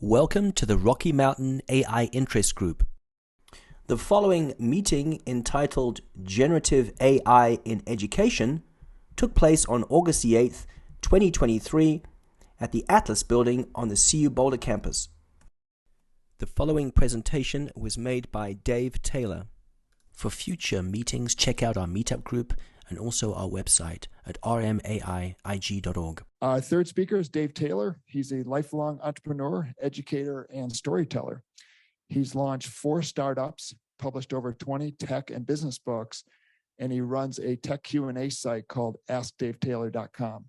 Welcome to the Rocky Mountain AI Interest Group. The following meeting, entitled Generative AI in Education, took place on August the 8th, 2023 at the Atlas Building on the CU Boulder campus. The following presentation was made by Dave Taylor. For future meetings, check out our meetup group and also our website at RMAIIG.org. Our third speaker is Dave Taylor. He's a lifelong entrepreneur, educator, and storyteller. He's launched 4 startups, published over 20 tech and business books, and he runs a tech Q&A site called AskDaveTaylor.com.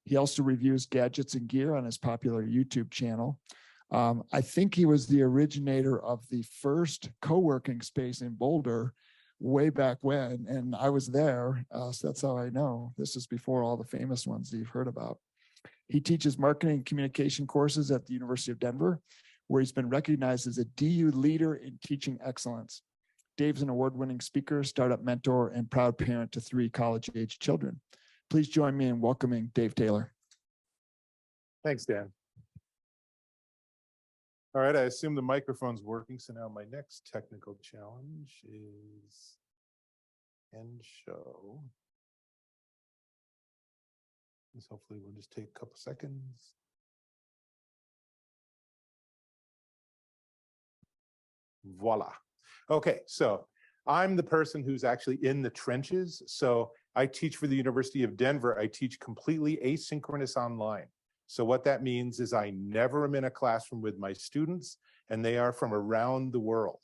He also reviews gadgets and gear on his popular YouTube channel. I think he was the originator of the first co-working space in Boulder way back when, and I was there, so that's how I know. This is before all the famous ones that you've heard about. He teaches marketing and communication courses at the University of Denver, where he's been recognized as a DU leader in teaching excellence. Dave's an award-winning speaker, startup mentor, and proud parent to 3 college-age children. Please join me in welcoming Dave Taylor. Thanks, Dan. All right, I assume the microphone's working. So now my next technical challenge is end show. This hopefully will just take a couple seconds. Voila. Okay, so I'm the person who's actually in the trenches. So I teach for the University of Denver. I teach completely asynchronous online. So what that means is I never am in a classroom with my students, and they are from around the world.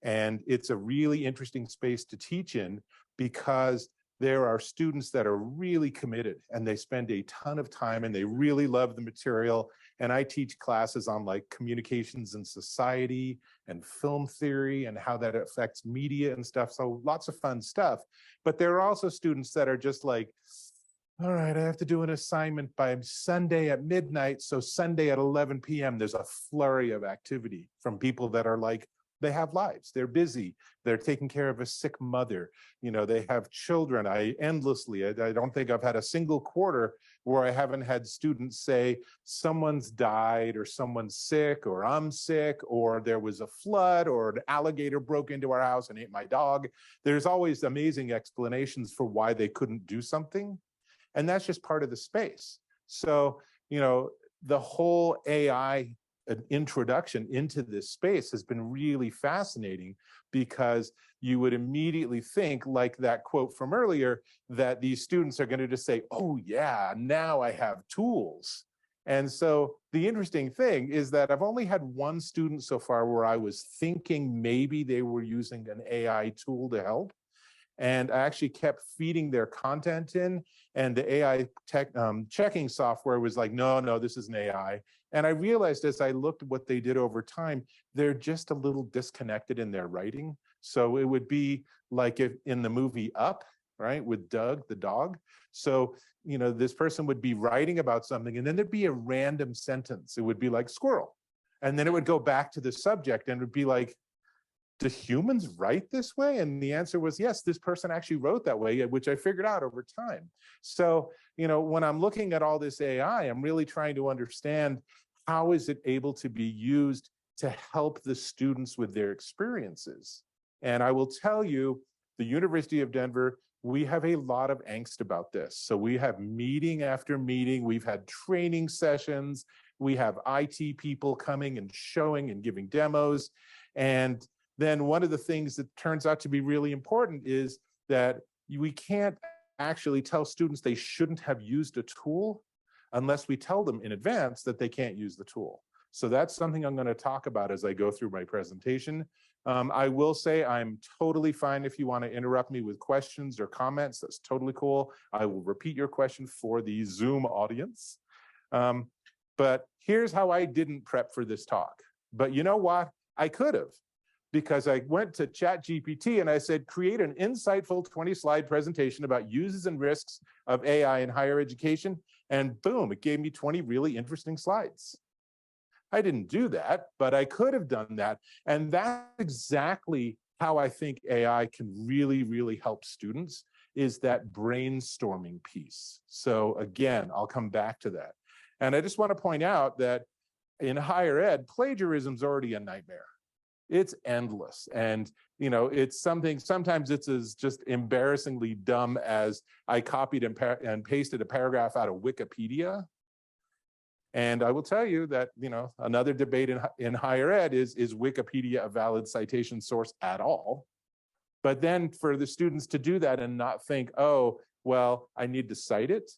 And it's a really interesting space to teach in because there are students that are really committed and they spend a ton of time and they really love the material. And I teach classes on like communications and society and film theory and how that affects media and stuff. So lots of fun stuff. But there are also students that are just like, all right, I have to do an assignment by Sunday at midnight. So Sunday at 11 p.m., there's a flurry of activity from people that are like, they have lives, they're busy, they're taking care of a sick mother, you know, they have children. I don't think I've had a single quarter where I haven't had students say someone's died or someone's sick or I'm sick or there was a flood or an alligator broke into our house and ate my dog. There's always amazing explanations for why they couldn't do something. And that's just part of the space. So, you know, the whole AI introduction into this space has been really fascinating because you would immediately think, like that quote from earlier, that these students are going to just say, oh yeah, now I have tools. And so the interesting thing is that I've only had one student so far where I was thinking maybe they were using an AI tool to help. And I actually kept feeding their content in, and the AI checking software was like, no, this is an AI. And I realized as I looked at what they did over time, they're just a little disconnected in their writing. So it would be like if in the movie Up, right, with Doug, the dog. So, you know, this person would be writing about something, and then there'd be a random sentence. It would be like squirrel. And then it would go back to the subject, and it would be like, do humans write this way? And the answer was yes, this person actually wrote that way, which I figured out over time. So, you know, when I'm looking at all this AI, I'm really trying to understand how is it able to be used to help the students with their experiences. And I will tell you, the University of Denver, we have a lot of angst about this. So we have meeting after meeting, we've had training sessions, we have IT people coming and showing and giving demos. And then one of the things that turns out to be really important is that we can't actually tell students they shouldn't have used a tool unless we tell them in advance that they can't use the tool. So that's something I'm going to talk about as I go through my presentation. I will say I'm totally fine if you want to interrupt me with questions or comments. That's totally cool. I will repeat your question for the Zoom audience. But here's how I didn't prep for this talk. But you know what? I could have. Because I went to ChatGPT and I said, create an insightful 20-slide presentation about uses and risks of AI in higher education. And boom, it gave me 20 really interesting slides. I didn't do that, but I could have done that. And that's exactly how I think AI can really, really help students, is that brainstorming piece. So again, I'll come back to that. And I just want to point out that in higher ed, plagiarism's already a nightmare. It's endless. And, you know, it's something, sometimes it's as just embarrassingly dumb as I copied and pasted a paragraph out of Wikipedia. And I will tell you that, you know, another debate in higher ed is Wikipedia a valid citation source at all? But then for the students to do that and not think, oh, well, I need to cite it,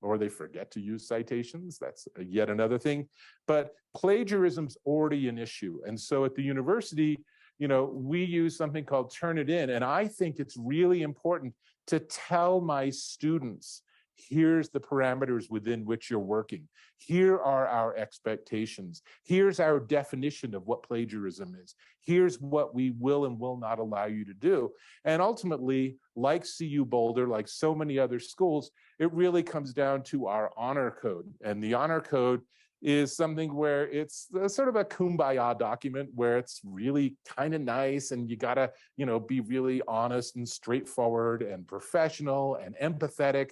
or they forget to use citations, that's yet another thing. But plagiarism's already an issue. And so at the university, you know, we use something called Turnitin. And I think it's really important to tell my students, here's the parameters within which you're working. Here are our expectations. Here's our definition of what plagiarism is. Here's what we will and will not allow you to do. And ultimately, like CU Boulder, like so many other schools, it really comes down to our honor code. And the honor code is something where it's sort of a kumbaya document where it's really kind of nice and you gotta, you know, be really honest and straightforward and professional and empathetic.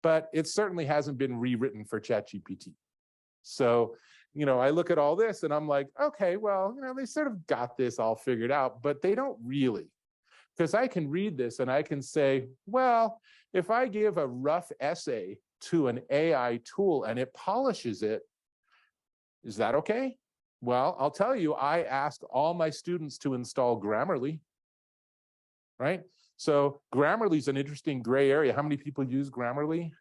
But it certainly hasn't been rewritten for ChatGPT. So, you know, I look at all this and I'm like, okay, well, you know, they sort of got this all figured out, but they don't really. Because I can read this and I can say, well, if I give a rough essay to an AI tool and it polishes it, is that okay? Well, I'll tell you, I asked all my students to install Grammarly, right? So Grammarly is an interesting gray area. How many people use Grammarly?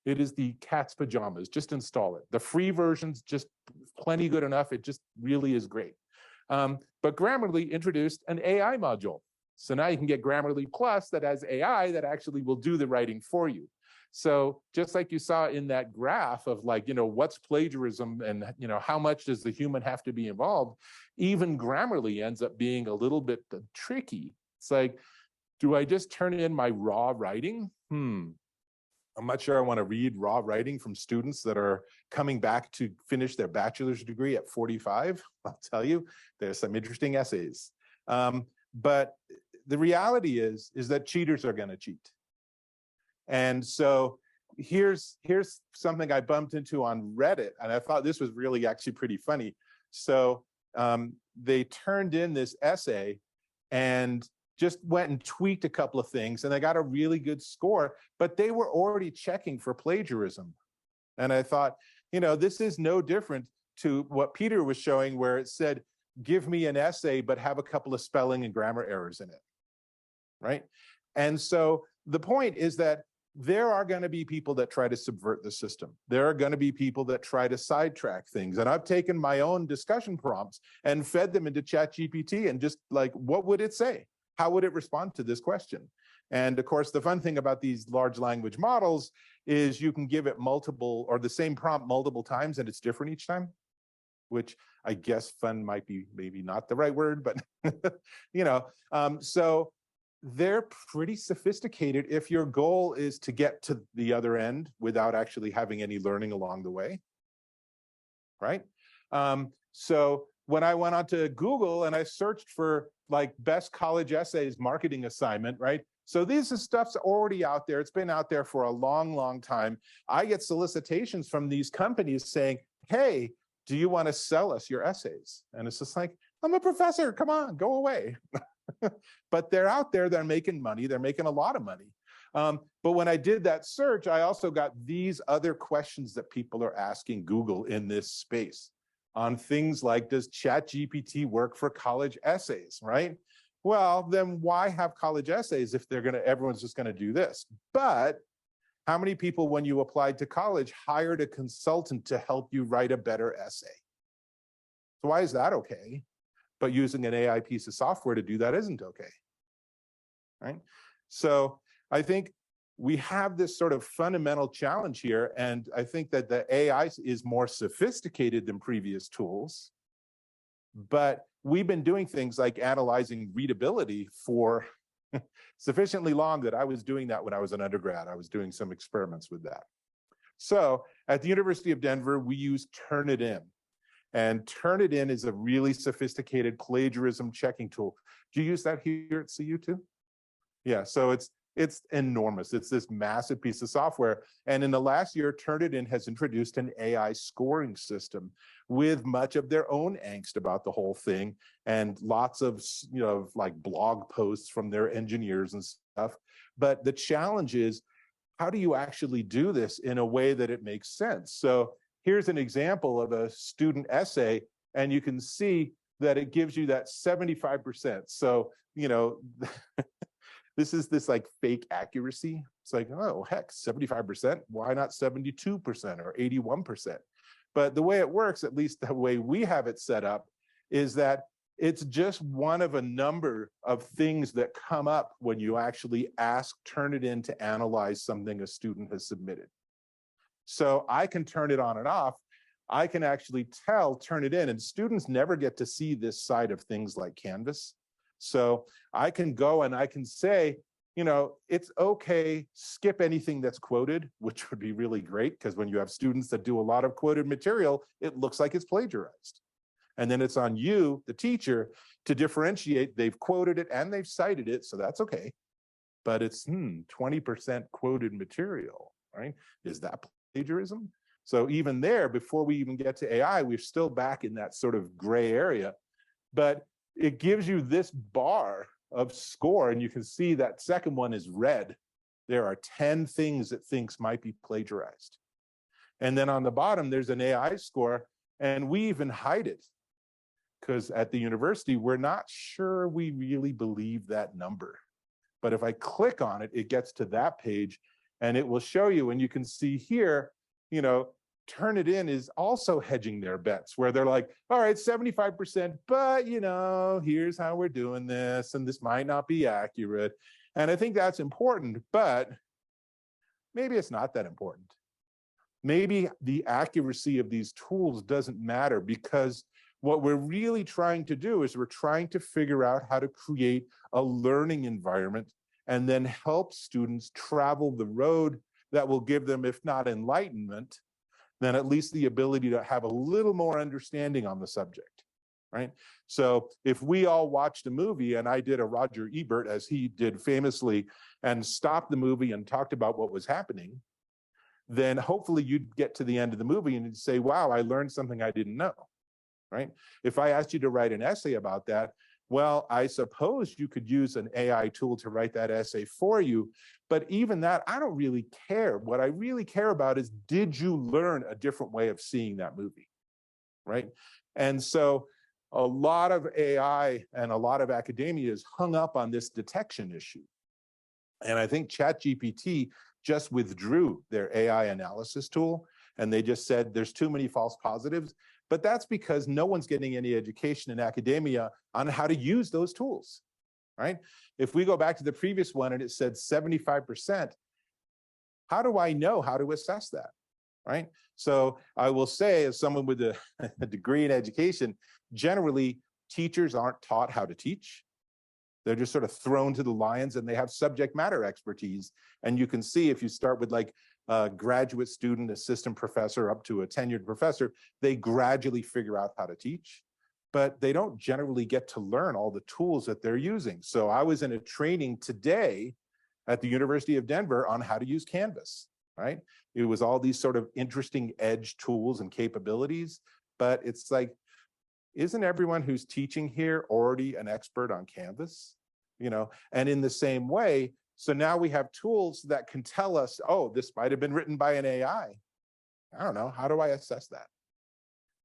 It is the cat's pajamas. Just install it. The free version's just plenty good enough. It just really is great. But Grammarly introduced an AI module. So now you can get Grammarly Plus that has AI that actually will do the writing for you. So just like you saw in that graph of like, you know, what's plagiarism and, you know, how much does the human have to be involved? Even Grammarly ends up being a little bit tricky. It's like, do I just turn in my raw writing? I'm not sure I want to read raw writing from students that are coming back to finish their bachelor's degree at 45. I'll tell you, there's some interesting essays. But the reality is that cheaters are going to cheat. And so here's something I bumped into on Reddit, and I thought this was really actually pretty funny. So they turned in this essay and just went and tweaked a couple of things, and they got a really good score, but they were already checking for plagiarism. And I thought, you know, this is no different to what Peter was showing, where it said, give me an essay, but have a couple of spelling and grammar errors in it, right? And so the point is that there are going to be people that try to subvert the system. There are going to be people that try to sidetrack things. And I've taken my own discussion prompts and fed them into ChatGPT and just like, what would it say? How would it respond to this question? And of course, the fun thing about these large language models is you can give it multiple or the same prompt multiple times and it's different each time, which I guess fun might be maybe not the right word, but you know, so they're pretty sophisticated if your goal is to get to the other end without actually having any learning along the way, right? So when I went onto Google and I searched for like best college essays marketing assignment, right? So this is stuff's already out there. It's been out there for a long, long time. I get solicitations from these companies saying, hey, do you want to sell us your essays? And it's just like, I'm a professor, come on, go away. But they're out there, they're making money, they're making a lot of money. But when I did that search, I also got these other questions that people are asking Google in this space on things like, does ChatGPT work for college essays, right? Well, then why have college essays if everyone's just gonna do this? But how many people, when you applied to college, hired a consultant to help you write a better essay? So why is that okay? But using an AI piece of software to do that isn't okay, right? So I think we have this sort of fundamental challenge here, and I think that the AI is more sophisticated than previous tools, but we've been doing things like analyzing readability for sufficiently long that I was doing that when I was an undergrad. I was doing some experiments with that. So at the University of Denver, we use Turnitin. And Turnitin is a really sophisticated plagiarism checking tool. Do you use that here at CU too? Yeah, so it's It's enormous. It's this massive piece of software. And in the last year, Turnitin has introduced an AI scoring system with much of their own angst about the whole thing and lots of, like blog posts from their engineers and stuff. But the challenge is, how do you actually do this in a way that it makes sense? So here's an example of a student essay, and you can see that it gives you that 75%. So, this is this like fake accuracy. It's like, oh, heck, 75%, why not 72% or 81%? But the way it works, at least the way we have it set up, is that it's just one of a number of things that come up when you actually ask Turnitin to analyze something a student has submitted. So I can turn it on and off. I can actually turn it in, and students never get to see this side of things like Canvas. So I can go and I can say, it's okay, skip anything that's quoted, which would be really great, because when you have students that do a lot of quoted material, it looks like it's plagiarized. And then it's on you, the teacher, to differentiate. They've quoted it and they've cited it, so that's okay. But it's 20% quoted material, right? Is that plagiarism? So even there, before we even get to AI, we're still back in that sort of gray area. But it gives you this bar of score, and you can see that second one is red. There are 10 things it thinks might be plagiarized. And then on the bottom, there's an AI score, and we even hide it, because at the university, we're not sure we really believe that number. But if I click on it, it gets to that page, and it will show you, and you can see here, Turnitin is also hedging their bets, where they're like, all right, 75%, but here's how we're doing this, and this might not be accurate. And I think that's important, but maybe it's not that important. Maybe the accuracy of these tools doesn't matter, because what we're really trying to do is we're trying to figure out how to create a learning environment and then help students travel the road that will give them, if not enlightenment, then at least the ability to have a little more understanding on the subject, right? So if we all watched a movie and I did a Roger Ebert, as he did famously, and stopped the movie and talked about what was happening, then hopefully you'd get to the end of the movie and you'd say, wow, I learned something I didn't know, right? If I asked you to write an essay about that, well, I suppose you could use an AI tool to write that essay for you. But even that, I don't really care. What I really care about is, did you learn a different way of seeing that movie, right? And so a lot of AI and a lot of academia is hung up on this detection issue. And I think ChatGPT just withdrew their AI analysis tool, and they just said there's too many false positives. But that's because no one's getting any education in academia on how to use those tools, right? If we go back to the previous one and it said 75%, how do I know how to assess that, right? So I will say, as someone with a degree in education, generally teachers aren't taught how to teach. They're just sort of thrown to the lions, and they have subject matter expertise. And you can see, if you start with like a graduate student, assistant professor, up to a tenured professor, they gradually figure out how to teach, but they don't generally get to learn all the tools that they're using. So I was in a training today at the University of Denver on how to use Canvas, right? It was all these sort of interesting edge tools and capabilities, but it's like, isn't everyone who's teaching here already an expert on Canvas? And in the same way, so now we have tools that can tell us, oh, this might have been written by an AI. I don't know, how do I assess that?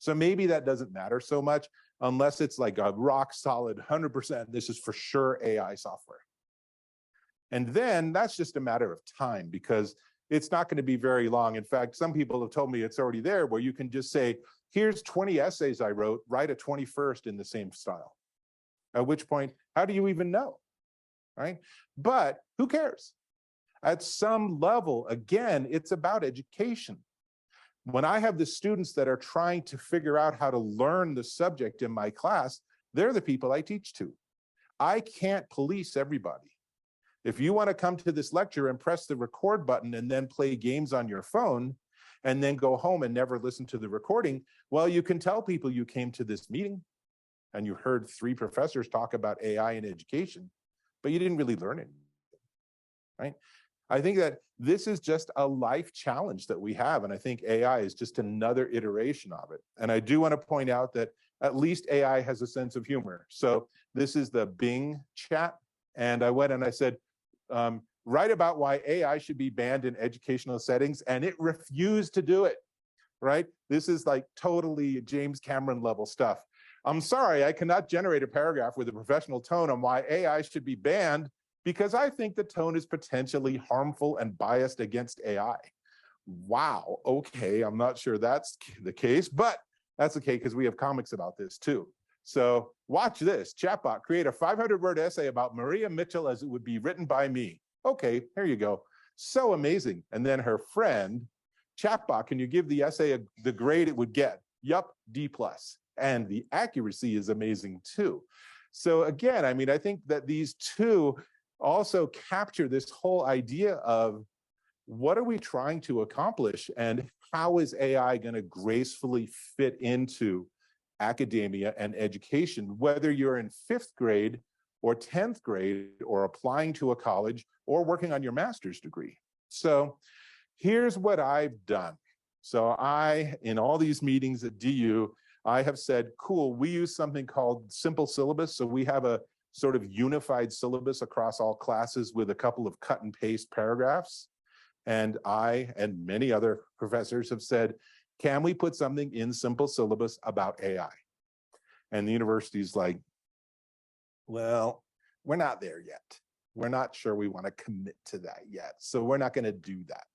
So maybe that doesn't matter so much, unless it's like a rock solid 100%, this is for sure AI software. And then that's just a matter of time, because it's not going to be very long. In fact, some people have told me it's already there, where you can just say, here's 20 essays I wrote, write a 21st in the same style. At which point, how do you even know, right? But who cares? At some level, again, it's about education. When I have the students that are trying to figure out how to learn the subject in my class, they're the people I teach to. I can't police everybody. If you want to come to this lecture and press the record button and then play games on your phone and then go home and never listen to the recording, well, you can tell people you came to this meeting and you heard 3 professors talk about AI in education, but you didn't really learn it. right? I think that this is just a life challenge that we have. And I think AI is just another iteration of it. And I do want to point out that at least AI has a sense of humor. So this is the Bing chat. And I went and I said, write about why AI should be banned in educational settings. And it refused to do it, right? This is like totally James Cameron level stuff. I'm sorry, I cannot generate a paragraph with a professional tone on why AI should be banned because I think the tone is potentially harmful and biased against AI. Wow, okay, I'm not sure that's the case, but that's okay because we have comics about this too. So watch this, chatbot, create a 500-word essay about Maria Mitchell as it would be written by me. Okay, here you go. So amazing. And then her friend, chatbot, can you give the essay the grade it would get? Yup, D+. And the accuracy is amazing too. So again, I mean, I think that these two also capture this whole idea of what are we trying to accomplish and how is AI going to gracefully fit into academia and education, whether you're in 5th grade or 10th grade or applying to a college or working on your master's degree. So here's what I've done. So in all these meetings at DU, I have said, cool, we use something called simple syllabus. So we have a sort of unified syllabus across all classes with a couple of cut and paste paragraphs. And I and many other professors have said, can we put something in simple syllabus about AI? And the university's like, well, we're not there yet. We're not sure we want to commit to that yet. So we're not going to do that.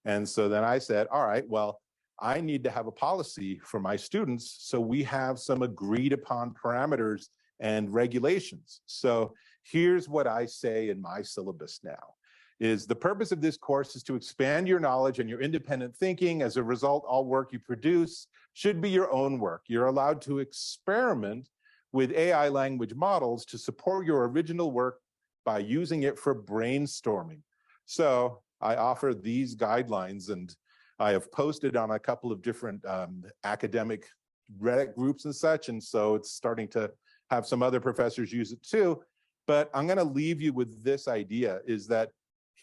And so then I said, all right, well, I need to have a policy for my students so we have some agreed upon parameters and regulations. So here's what I say in my syllabus now, is the purpose of this course is to expand your knowledge and your independent thinking. As a result, all work you produce should be your own work. You're allowed to experiment with AI language models to support your original work by using it for brainstorming. So I offer these guidelines, and I have posted on a couple of different academic Reddit groups and such, and so it's starting to have some other professors use it too. But I'm going to leave you with this idea, is that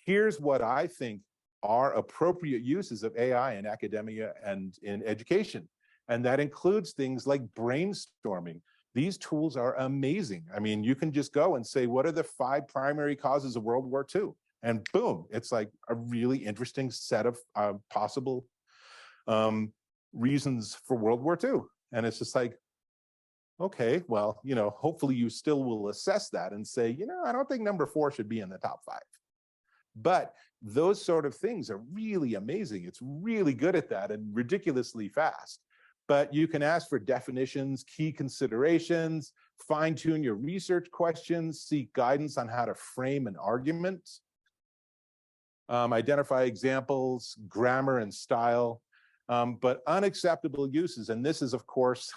here's what I think are appropriate uses of AI in academia and in education. And that includes things like brainstorming. These tools are amazing. I mean, you can just go and say, what are the 5 primary causes of World War II? And boom, it's like a really interesting set of possible reasons for World War II. And it's just like, okay, well, you know, hopefully you still will assess that and say, you know, I don't think number 4 should be in the top 5. But those sort of things are really amazing. It's really good at that and ridiculously fast. But you can ask for definitions, key considerations, fine-tune your research questions, seek guidance on how to frame an argument, identify examples, grammar and style, but unacceptable uses. And this is, of course,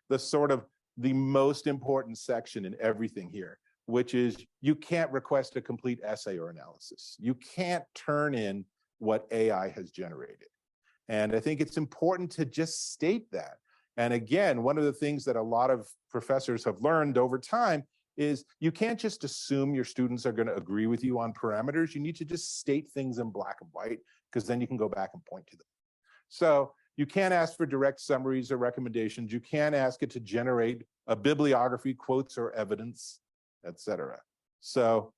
the most important section in everything here, which is you can't request a complete essay or analysis. You can't turn in what AI has generated. And I think it's important to just state that. And again, one of the things that a lot of professors have learned over time is you can't just assume your students are going to agree with you on parameters. You need to just state things in black and white, because then you can go back and point to them. So you can't ask for direct summaries or recommendations. You can't ask it to generate a bibliography, quotes, or evidence, etc. So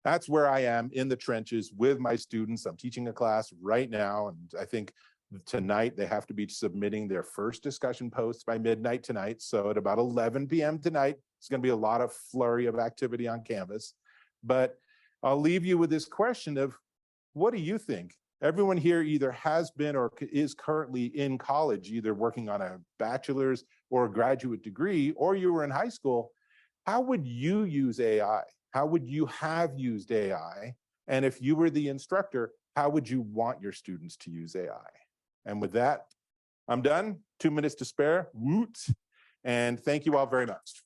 that's where I am in the trenches with my students. I'm teaching a class right now, and I think tonight they have to be submitting their first discussion posts by midnight tonight. So at about 11 p.m. tonight, it's going to be a lot of flurry of activity on Canvas. But I'll leave you with this question of, what do you think? Everyone here either has been or is currently in college, either working on a bachelor's or a graduate degree, or you were in high school. How would you use AI? How would you have used AI? And if you were the instructor, how would you want your students to use AI? And with that, I'm done. 2 minutes to spare. Woot. And thank you all very much.